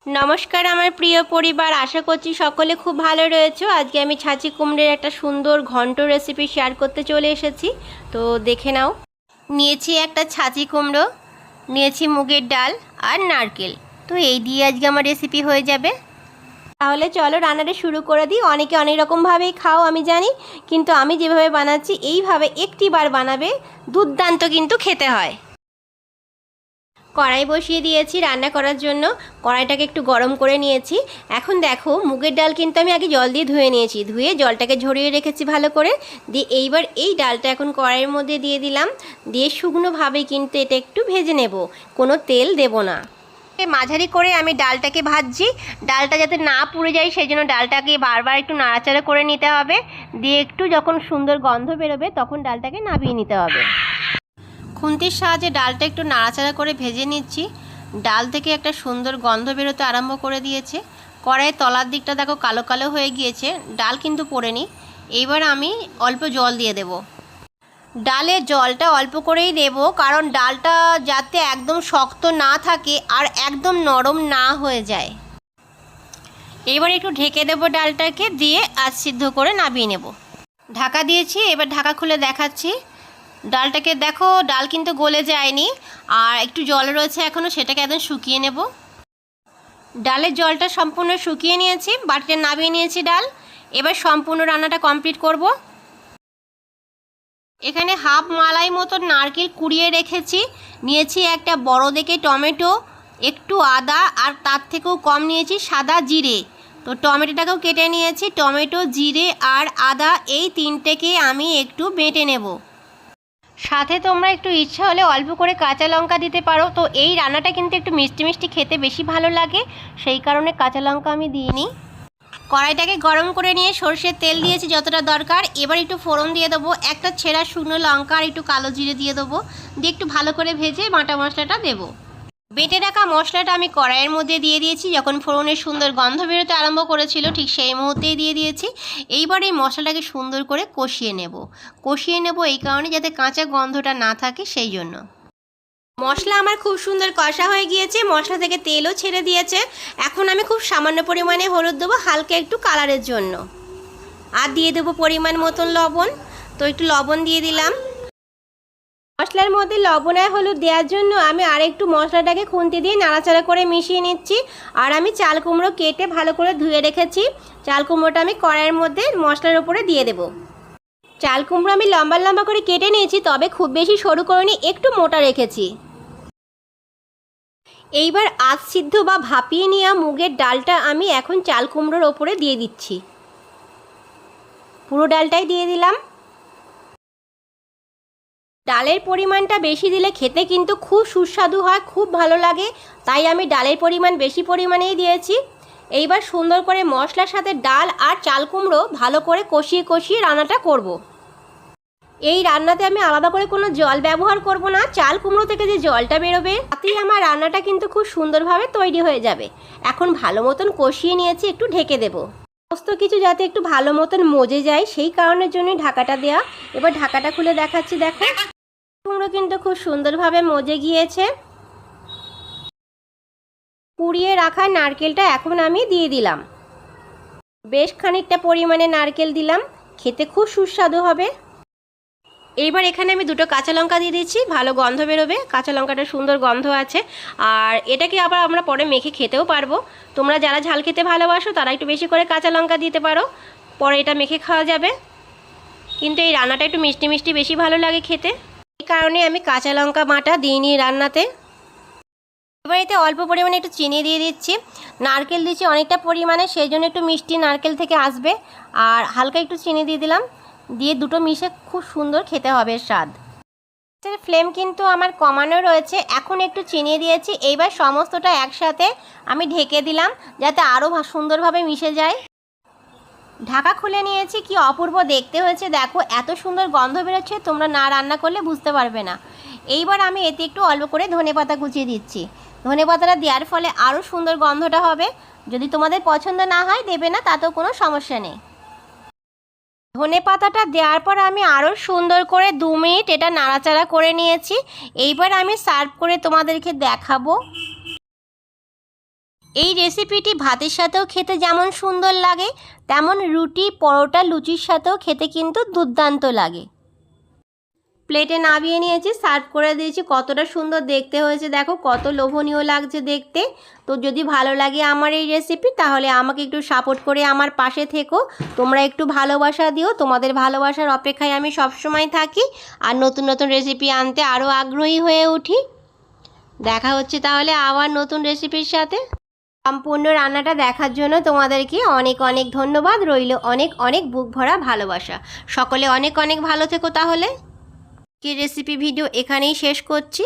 নমস্কার আমার প্রিয় পরিবার, আশা করছি সকলে খুব ভালো রয়েছে। আজকে আমি ছাঁচি কুমড়োর একটা সুন্দর ঘন্ট রেসিপি শেয়ার করতে চলে এসেছি, তো দেখে নাও। নিয়েছি একটা ছাঁচি কুমড়ো, নিয়েছি মুগের ডাল আর নারকেল। তো এই দিয়ে আজকে আমার রেসিপি হয়ে যাবে। তাহলে চলো রান্নাটা শুরু করে দিই। অনেকে অনেক রকমভাবেই খাও আমি জানি, কিন্তু আমি যেভাবে বানাচ্ছি এইভাবে একটি বার বানাবে, দুর্দান্ত কিন্তু খেতে হয়। কড়াই বসিয়ে দিয়েছি রান্না করার জন্য। কড়াইটাকে একটু গরম করে নিয়েছি। এখন দেখো, মুগের ডাল কিন্তু আমি আগে জল দিয়ে ধুয়ে নিয়েছি, ধুয়ে জলটাকে ঝরিয়ে রেখেছি ভালো করে। দিয়ে এইবার এই ডালটা এখন কড়াইয়ের মধ্যে দিয়ে দিলাম, দিয়ে শুকনোভাবে কিন্তু এটা একটু ভেজে নেব, কোনো তেল দেব না। মাঝারি করে আমি ডালটাকে ভাজছি, ডালটা যাতে না পুড়ে যায় সেই জন্য ডালটাকে বারবার একটু নাড়াচাড়া করে নিতে হবে। দিয়ে একটু যখন সুন্দর গন্ধ বেরোবে তখন ডালটাকে নামিয়ে নিতে হবে। খুন্তির সাহায্যে ডালটা একটু নাড়াচাড়া করে ভেজে নিচ্ছি। ডাল থেকে একটা সুন্দর গন্ধ বেরোতে আরম্ভ করে দিয়েছে। কড়াইয়ের তলার দিকটা দেখো কালো কালো হয়ে গিয়েছে, ডাল কিন্তু পোড়েনি। এইবার আমি অল্প জল দিয়ে দেব। ডালের জলটা অল্প করেই দেব, কারণ ডালটা যাতে একদম শক্ত না থাকে আর একদম নরম না হয়ে যায়। এবার একটু ঢেকে দেব ডালটাকে, দিয়ে আধ সিদ্ধ করে নামিয়ে নেব। ঢাকা দিয়েছি, এবার ঢাকা খুলে দেখাচ্ছি। ডালটাকে দেখো, ডাল কিন্তু গলে যায়নি আর একটু জল রয়েছে এখনও, সেটাকে একদম শুকিয়ে নেব। ডালের জলটা সম্পূর্ণ শুকিয়ে নিয়েছি, বাটিতে নামিয়ে নিয়েছি ডাল। এবার সম্পূর্ণ রান্নাটা কমপ্লিট করব। এখানে হাফ মালাই মতো নারকেল কুড়িয়ে রেখেছি, নিয়েছি একটা বড় দেখে টমেটো, একটু আদা, আর তার থেকেও কম নিয়েছি সাদা জিরে। তো টমেটোটাকেও কেটে নিয়েছি। টমেটো, জিরে আর আদা এই তিনটেকে আমি একটু বেটে নেব। সাথে তোমরা একটু ইচ্ছা হলে অল্প করে কাঁচা লঙ্কা দিতে পারো। তো এই রান্নাটা কিন্তু একটু মিষ্টি মিষ্টি খেতে বেশি ভালো লাগে, সেই কারণে কাঁচা লঙ্কা আমি দিইনি। কড়াইটাকে গরম করে নিয়ে সরষের তেল দিয়েছি যতটা দরকার। এবার একটু ফোড়ন দিয়ে দেবো, একটা ছেঁড়া শুকনো লঙ্কা আর একটু কালো জিরে দিয়ে দেবো। দিয়ে একটু ভালো করে ভেজে বাটা মশলাটা দেবো। বেটে রাখা মশলাটা আমি কড়াইয়ের মধ্যে দিয়ে দিয়েছি। যখন ফোড়নের সুন্দর গন্ধ বেরোতে আরম্ভ করেছিল ঠিক সেই মুহূর্তেই দিয়ে দিয়েছি। এইবার এই মশলাটাকে সুন্দর করে কষিয়ে নেব এই কারণে যাতে কাঁচা গন্ধটা না থাকে, সেই জন্য। মশলা আমার খুব সুন্দর কষা হয়ে গিয়েছে, মশলা থেকে তেলও ছেড়ে দিয়েছে। এখন আমি খুব সামান্য পরিমাণে হলুদ দেবো, হালকা একটু কালারের জন্য। আর দিয়ে দেবো পরিমাণ মতন লবণ। তো একটু লবণ দিয়ে দিলাম। মশলার মধ্যে লবণ আর হলুদ দেওয়ার জন্য আমি আর একটু মশলাটাকে খুন্তি দিয়ে নাড়াচাড়া করে মিশিয়ে নিচ্ছি। আর আমি চাল কুমড়ো কেটে ভালো করে ধুয়ে রেখেছি, চাল কুমড়োটা আমি কড়াইয়ের মধ্যে মশলার উপরে দিয়ে দেব। চাল কুমড়ো আমি লম্বা লম্বা করে কেটে নিয়েছি, তবে খুব বেশি সরু করিনি, একটু মোটা রেখেছি। এইবার আধ সিদ্ধ বা ভাপিয়ে নেওয়া মুগের ডালটা আমি এখন চাল কুমড়োর ওপরে দিয়ে দিচ্ছি। পুরো ডালটাই দিয়ে দিলাম। ডালের পরিমাণটা বেশি দিলে খেতে কিন্তু খুব সুস্বাদু হয়, খুব ভালো লাগে, তাই আমি ডালের পরিমাণ বেশি পরিমাণেই দিয়েছি। এইবার সুন্দর করে মশলার সাথে ডাল আর চাল কুমড়ো ভালো করে কষিয়ে কষিয়ে রান্নাটা করব। এই রান্নাতে আমি আলাদা করে কোনো জল ব্যবহার করব না, চাল কুমড়ো থেকে যে জলটা বেরোবে তাতেই আমার রান্নাটা কিন্তু খুব সুন্দরভাবে তৈরি হয়ে যাবে। এখন ভালো মতন কষিয়ে নিয়েছি, একটু ঢেকে দেব। সমস্ত কিছু যাতে একটু ভালো মতন মজে যায় সেই কারণের জন্যই ঢাকাটা দেওয়া। এবার ঢাকাটা খুলে দেখাচ্ছি, দেখো কুমড়ো কিন্তু খুব সুন্দরভাবে মজে গিয়েছে। কুড়িয়ে রাখা নারকেলটা এখন আমি দিয়ে দিলাম। বেশ খানিকটা পরিমাণে নারকেল দিলাম, খেতে খুব সুস্বাদু হবে। এইবার এখানে আমি দুটো কাঁচা লঙ্কা দিয়ে দিচ্ছি, ভালো গন্ধ বেরোবে, কাঁচা লঙ্কাটা সুন্দর গন্ধ আছে। আর এটাকে আবার আমরা পরে মেখে খেতেও পারবো। তোমরা যারা ঝাল খেতে ভালোবাসো তারা একটু বেশি করে কাঁচা লঙ্কা দিতে পারো, পরে এটা মেখে খাওয়া যাবে। কিন্তু এই রান্নাটা একটু মিষ্টি মিষ্টি বেশি ভালো লাগে খেতে, এই কারণে আমি কাঁচা লঙ্কা বাটা দিইনি রান্নাতে। এবার এতে অল্প পরিমাণে একটু চিনি দিয়ে দিচ্ছি। নারকেল দিচ্ছি অনেকটা পরিমাণে, সেই জন্য একটু মিষ্টি নারকেল থেকে আসবে। আর হালকা একটু চিনি দিয়ে দিলাম, দিয়ে দুটো মিশে খুব সুন্দর খেতে হবে স্বাদ। ফ্লেম কিন্তু আমার কমানো রয়েছে, এখন একটু চিনি দিয়েছি। এইবার সমস্তটা একসাথে আমি ঢেকে দিলাম যাতে আরও সুন্দরভাবে মিশে যায়। ঢাকা খুলে নিয়েছি, কি অপূর্ব দেখতে হয়েছে দেখো, এত সুন্দর গন্ধ বেরোচ্ছে, তোমরা না রান্না করলে বুঝতে পারবে না। এইবার আমি এতে একটু অল্প করে ধনেপাতা কুচিয়ে দিচ্ছি। ধনেপাতাটা দেওয়ার ফলে আরও সুন্দর গন্ধটা হবে। যদি তোমাদের পছন্দ না হয় দেবে না, তাতেও কোনো সমস্যা নেই। ধনেপাতাটা দেওয়ার পর আমি আরও সুন্দর করে 2 মিনিট এটা নাড়াচাড়া করে নিয়েছি। এইবার আমি সার্ভ করে তোমাদেরকে দেখাবো। এই রেসিপিটি ভাতের সাথেও খেতে যেমন সুন্দর লাগে, তেমন রুটি, পরোটা, লুচির সাথেও খেতে কিন্তু দুর্দান্ত লাগে। প্লেটে নামিয়ে নিয়েছি, সার্ভ করে দিয়েছি। কতটা সুন্দর দেখতে হয়েছে দেখো, কত লোভনীয় লাগছে দেখতে। তো যদি ভালো লাগে আমার এই রেসিপি, তাহলে আমাকে একটু সাপোর্ট করে আমার পাশে থেকো। তোমরা একটু ভালোবাসা দিও, তোমাদের ভালোবাসার অপেক্ষায় আমি সবসময় থাকি, আর নতুন নতুন রেসিপি আনতে আরও আগ্রহী হয়ে উঠি। দেখা হচ্ছে তাহলে আবার নতুন রেসিপির সাথে। সম্পূর্ণ রান্নাটা দেখার জন্য তোমাদেরকে অনেক অনেক ধন্যবাদ রইল, অনেক অনেক বুক ভরা ভালোবাসা। সকলে অনেক অনেক ভালো থেকো। তাহলে রেসিপি ভিডিও এখানেই শেষ করছি।